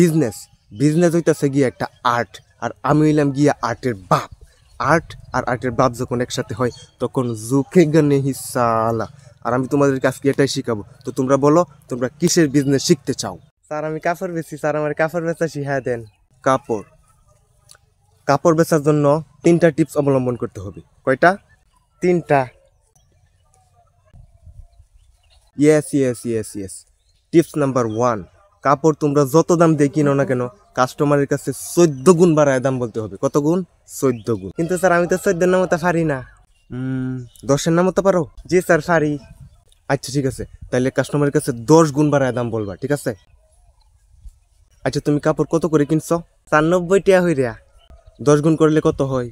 Business business হইতাছে গিয়ে একটা আর্ট, আর আমি হইলাম গিয়া আর্টের বাপ। আর্ট আর আর্টের বাপ যখন একসাথে হয় তখন জুকেগা নেহি সালা। আর আমি তোমাদেরকে আজকে এটাই শিখাবো। তো তোমরা বলো তোমরা কিসের বিজনেস শিখতে চাও? স্যার আমি কাপড় বেচি, স্যার আমার কাপড় বেচা শিখায় দেন। কাপড় কাপড় বেচার জন্য 3টা টিপস অবলম্বন করতে হবে। কয়টা? 3টা। Yes yes yes yes. Tips number 1, কাপড় তোমরা যত দাম দিয়ে কিনো না কেন কাস্টমারের কাছে 14 গুণ বাড়ায় দাম বলতে হবে। কত গুণ? 14 গুণ। কিন্তু স্যার আমি তো 14 নামও তো পারি না। 10-এর নামও তো পারো? জি স্যার পারি। আচ্ছা ঠিক আছে, তাহলে কাস্টমারের কাছে 10 গুণ বাড়ায় দাম বলবা, ঠিক আছে? আচ্ছা তুমি কাপড় কত করে কিনছো? 90 টাকা হইরা। 10 গুণ করলে কত হয়?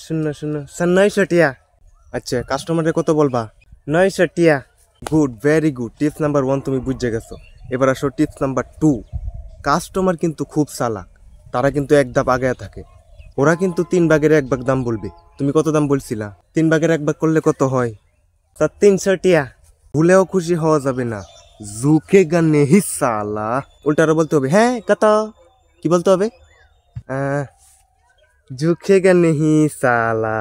0 স্যার 900 টাকা। আচ্ছা কাস্টমারে কত বলবা? 900 টাকা। Good, very good. Tips number 1 তুমি বুঝে গেছো। এবার আসো টিপস নাম্বার 2। কাস্টমার কিন্তু খুব চালাক, তারা কিন্তু এক ধাপ আগে থাকে। ওরা কিন্তু 3 ভাগের 1 ভাগ দাম বলবে। তুমি কত দাম বলছিলা? 3 ভাগের 1 ভাগ করলে কত হয়? স্যার 300 টাকা। ভুলেও খুশি হওয়া যাবে না। জুকেগা নেহি সালা। উল্টারও বলতে হবে হ্যাঁ কত। কি বলতে হবে? জুকেগা নেহি সালা।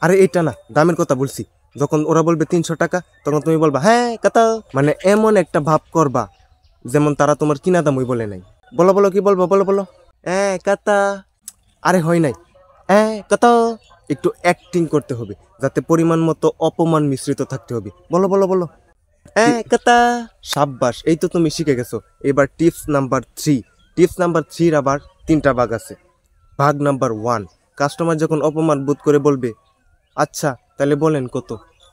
আরে এটা না, দামের কথা বলছি। যখন ওরা বলবে 300 টাকা তখন তুমি বলবা হ্যাঁ কত। মানে এমন একটা ভাব করবা যেমন তারা তোমার কিনা দামই বলে নাই। বলো বলো কি বলবো, বলো বলো। কত। আরে হয় নাই। কত। একটু অ্যাক্টিং করতে হবে, যাতে পরিমাণ মতো অপমান মিশ্রিত থাকতে হবে। বলো বলো বলো। কত। সাব্বাস, এই তো তুমি শিখে গেছো। এবার টিপস নাম্বার 3। টিপস নাম্বার 3 আবার 3টা ভাগ আছে। ভাগ নাম্বার 1, কাস্টমার যখন অপমান বোধ করে বলবে আচ্ছা তাহলে বলেন কত,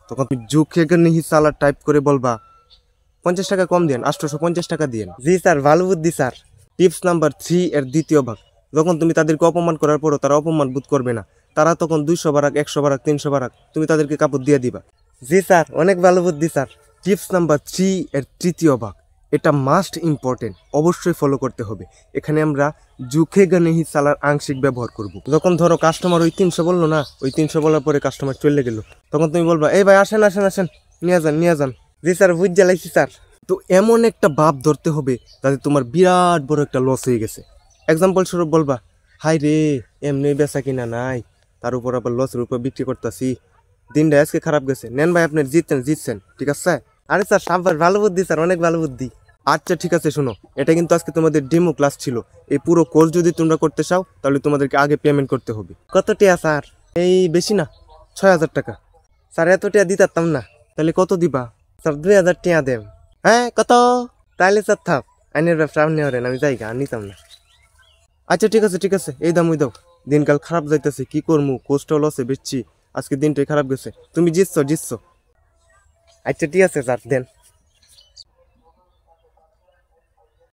তখন তুমি জুকেগা নেহি সালা টাইপ করে বলবা 50 টাকা কম দেন, 850 টাকা দিন। জি স্যার, ভালো বুদ্ধি স্যার। টিপস নাম্বার 3 এর দ্বিতীয় ভাগ, যখন তুমি তাদেরকে অপমান করার পরও তারা অপমান বোধ করবে না, তারা তখন 200 বারাক 100 বারাক 300 বারাক তুমি তাদেরকে কাপড় দিয়ে দিবা। জি স্যার, অনেক ভালো বুদ্ধি স্যার। টিপস নাম্বার 3 এর তৃতীয় ভাগ, এটা মাস্ট ইম্পর্টেন্ট, অবশ্যই ফলো করতে হবে। এখানে আমরা জুকেগা নেহি সালার আংশিক ব্যবহার করব। যখন ধরো কাস্টমার ওই 300 বললো না, ওই 300 বলার পরে কাস্টমার চলে গেল, তখন তুমি বলবা এই ভাই আসেন আসেন আসেন, নিয়ে যান নিয়ে যান। জি স্যার, বুঝ জ্বালাইছি স্যার। তো এমন একটা ভাব ধরতে হবে যাতে তোমার বিরাট বড় একটা লস হয়ে গেছে। এক্সাম্পল স্বরূপ বলবা হাই রে এমনি বেচা কিনা নাই, তার উপর আবার লসের উপর বিক্রি করতেছি, দিনটা আজকে খারাপ গেছে, নেন ভাই আপনি জিতছেন ঠিক আছে। আরে স্যার সাব্বাস, ভালো বুদ্ধি স্যার, অনেক ভালো বুদ্ধি। আচ্ছা ঠিক আছে শোনো, এটা কিন্তু আজকে তোমাদের ডেমো ক্লাস ছিল। এই পুরো কোর্স যদি তোমরা করতে চাও তাহলে তোমাদেরকে আগে পেমেন্ট করতে হবে। কত টাকা স্যার? এই বেশি না, 6000 টাকা। স্যার এত টাকা দিতাম না। তাহলে কত দিবা? স্যার 2000 টাকা দেব। কত? তাহলে স্যার থাক, আইনের ব্যবসা আপনি হরেন, আমি যাই গা, নিতাম না। আচ্ছা ঠিক আছে, এই দাম ওই দাও। দিনকাল খারাপ যাইতেছে, কি করবো, কোর্সটাও লসে বেচছি, আজকে দিনটাই খারাপ গেছে। তুমি জিতছো। আচ্ছা ঠিক আছে স্যার, দেন।